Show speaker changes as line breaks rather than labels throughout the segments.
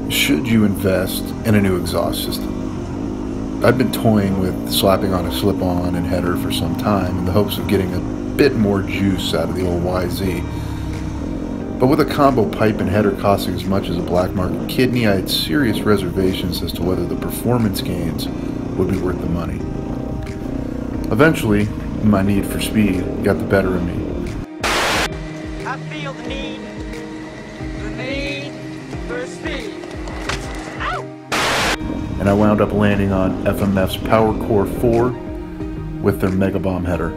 Should you invest in a new exhaust system? I've been toying with slapping on a slip-on and header for some time in the hopes of getting a bit more juice out of the old YZ. But with a combo pipe and header costing as much as a black market kidney, I had serious reservations as to whether the performance gains would be worth the money. Eventually, my need for speed got the better of me.
I feel the need for speed. Ow!
And I wound up landing on FMF's Powercore 4 with their MegaBomb Header.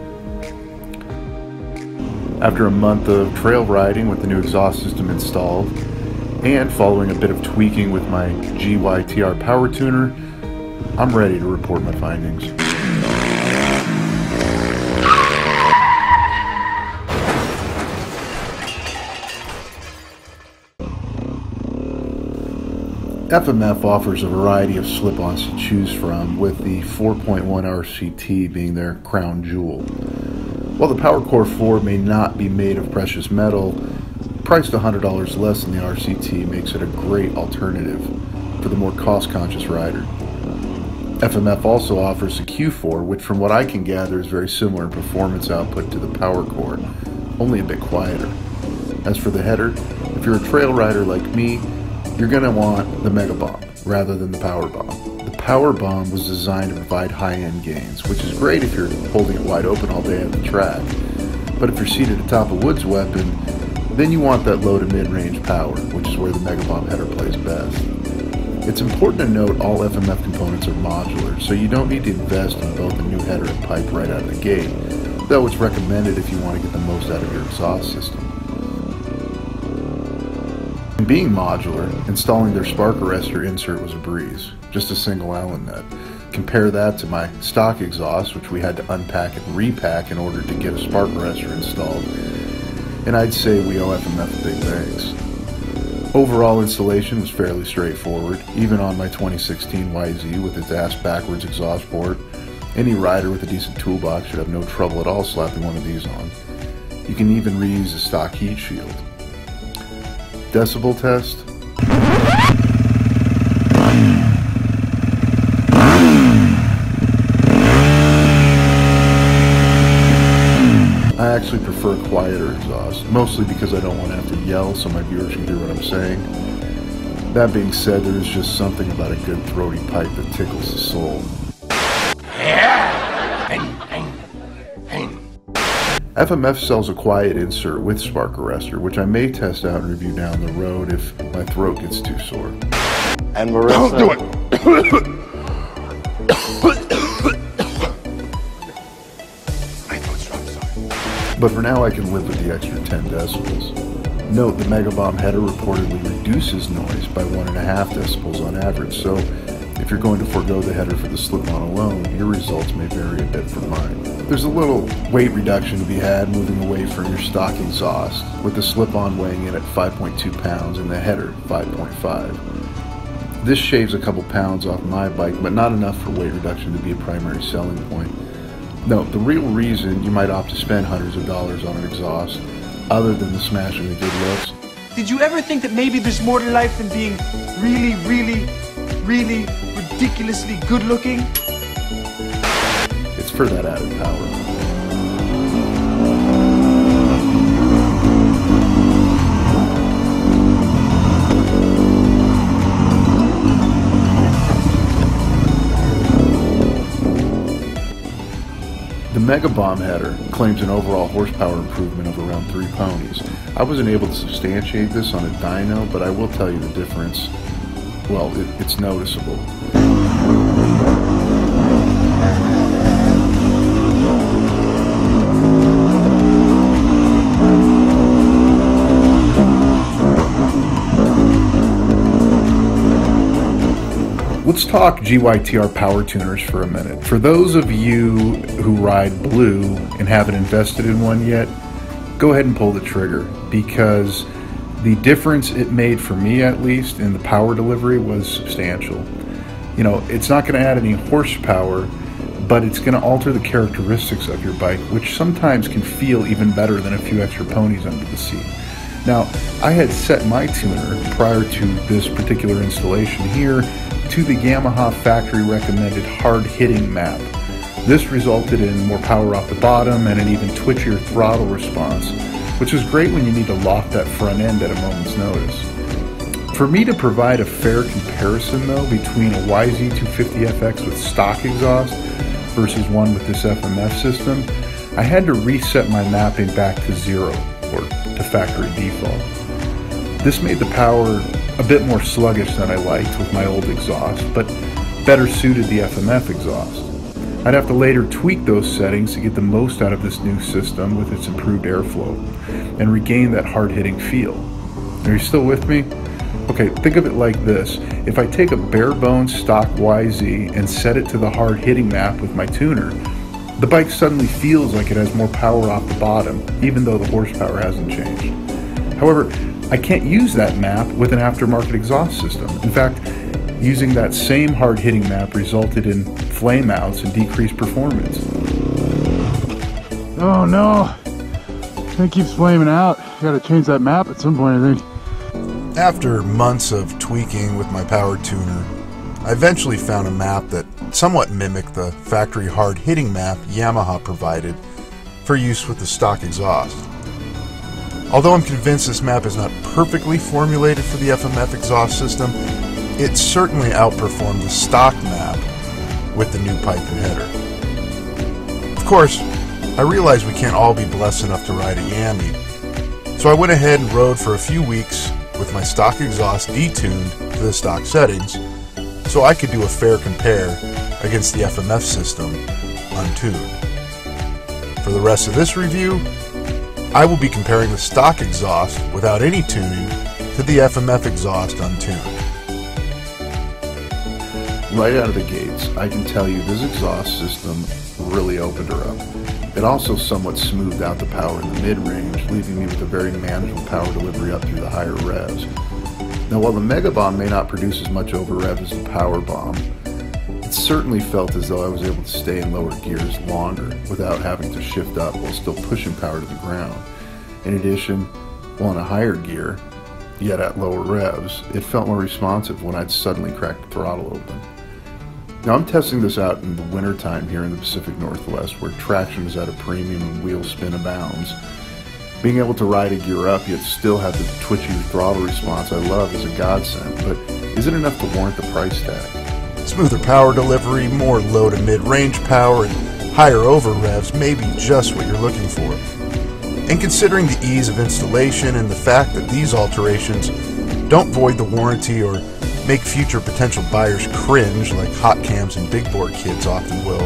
After a month of trail riding with the new exhaust system installed, and following a bit of tweaking with my GYTR power tuner, I'm ready to report my findings. FMF offers a variety of slip-ons to choose from, with the 4.1 RCT being their crown jewel. While the Powercore 4 may not be made of precious metal, priced $100 less than the RCT makes it a great alternative for the more cost-conscious rider. FMF also offers the Q4, which from what I can gather is very similar in performance output to the Powercore, only a bit quieter. As for the header, if you're a trail rider like me, you're going to want the MegaBomb rather than the PowerBomb. The PowerBomb was designed to provide high-end gains, which is great if you're holding it wide open all day at the track. But if you're seated atop a woods weapon, then you want that low to mid-range power, which is where the MegaBomb header plays best. It's important to note all FMF components are modular, so you don't need to invest in both a new header and pipe right out of the gate, though it's recommended if you want to get the most out of your exhaust system. Being modular, installing their spark arrestor insert was a breeze, just a single Allen nut. Compare that to my stock exhaust, which we had to unpack and repack in order to get a spark arrestor installed, and I'd say we owe FMF big thanks. Overall installation was fairly straightforward, even on my 2016 YZ with its ass-backwards exhaust port. Any rider with a decent toolbox should have no trouble at all slapping one of these on. You can even reuse a stock heat shield. Decibel test. I actually prefer quieter exhaust, mostly because I don't want to have to yell so my viewers can hear what I'm saying. That being said, there is just something about a good throaty pipe that tickles the soul. FMF sells a quiet insert with spark arrestor, which I may test out and review down the road if my throat gets too sore.
And Marissa...
Don't do it! But for now I can live with the extra 10 decibels. Note the MegaBomb header reportedly reduces noise by 1.5 decibels on average, so if you're going to forego the header for the slip-on alone, your results may vary a bit from mine. There's a little weight reduction to be had moving away from your stock exhaust, with the slip-on weighing in at 5.2 pounds and the header 5.5. This shaves a couple pounds off my bike, but not enough for weight reduction to be a primary selling point. Note, the real reason you might opt to spend hundreds of dollars on an exhaust, other than the smashingly good looks.
Did you ever think that maybe there's more to life than being really ridiculously good looking?
It's for that added power. The MegaBomb header claims an overall horsepower improvement of around 3 ponies. I wasn't able to substantiate this on a dyno, but I will tell you the difference. Well, it's noticeable. Let's talk GYTR power tuners for a minute. For those of you who ride blue and haven't invested in one yet, go ahead and pull the trigger, because the difference it made for me, at least, in the power delivery was substantial. You know, it's not going to add any horsepower, but it's going to alter the characteristics of your bike, which sometimes can feel even better than a few extra ponies under the seat. Now, I had set my tuner prior to this particular installation here to the Yamaha factory recommended hard hitting map. This resulted in more power off the bottom and an even twitchier throttle response, which is great when you need to lock that front end at a moment's notice. For me to provide a fair comparison though between a YZ250FX with stock exhaust versus one with this FMF system, I had to reset my mapping back to 0, or to factory default. This made the power a bit more sluggish than I liked with my old exhaust, but better suited the FMF exhaust. I'd have to later tweak those settings to get the most out of this new system with its improved airflow and regain that hard-hitting feel. Are you still with me? Okay, think of it like this. If I take a bare-bones stock YZ and set it to the hard-hitting map with my tuner, the bike suddenly feels like it has more power off the bottom, even though the horsepower hasn't changed. However, I can't use that map with an aftermarket exhaust system. In fact, using that same hard-hitting map resulted in flame-outs and decreased performance.
Oh no! It keeps flaming out. Gotta change that map at some point, I think.
After months of tweaking with my power tuner, I eventually found a map that somewhat mimicked the factory hard-hitting map Yamaha provided for use with the stock exhaust. Although I'm convinced this map is not perfectly formulated for the FMF exhaust system, it certainly outperformed the stock map with the new pipe and header. Of course, I realize we can't all be blessed enough to ride a Yami, so I went ahead and rode for a few weeks with my stock exhaust detuned to the stock settings so I could do a fair compare against the FMF system untuned. For the rest of this review, I will be comparing the stock exhaust without any tuning to the FMF exhaust untuned. Right out of the gates, I can tell you this exhaust system really opened her up. It also somewhat smoothed out the power in the mid-range, leaving me with a very manageable power delivery up through the higher revs. Now, while the MegaBomb may not produce as much over rev as the Power Bomb, it certainly felt as though I was able to stay in lower gears longer without having to shift up while still pushing power to the ground. In addition, while in a higher gear, yet at lower revs, it felt more responsive when I'd suddenly crack the throttle open. Now I'm testing this out in the wintertime here in the Pacific Northwest where traction is at a premium and wheel spin abounds. Being able to ride a gear up yet still have the twitchy throttle response I love is a godsend, but is it enough to warrant the price tag? Smoother power delivery, more low to mid-range power, and higher over revs may be just what you're looking for. And considering the ease of installation and the fact that these alterations don't void the warranty or make future potential buyers cringe like hot cams and big bore kids often will,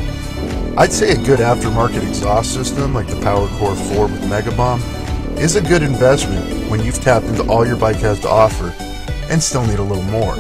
I'd say a good aftermarket exhaust system like the PowerCore 4 with MegaBomb is a good investment when you've tapped into all your bike has to offer and still need a little more.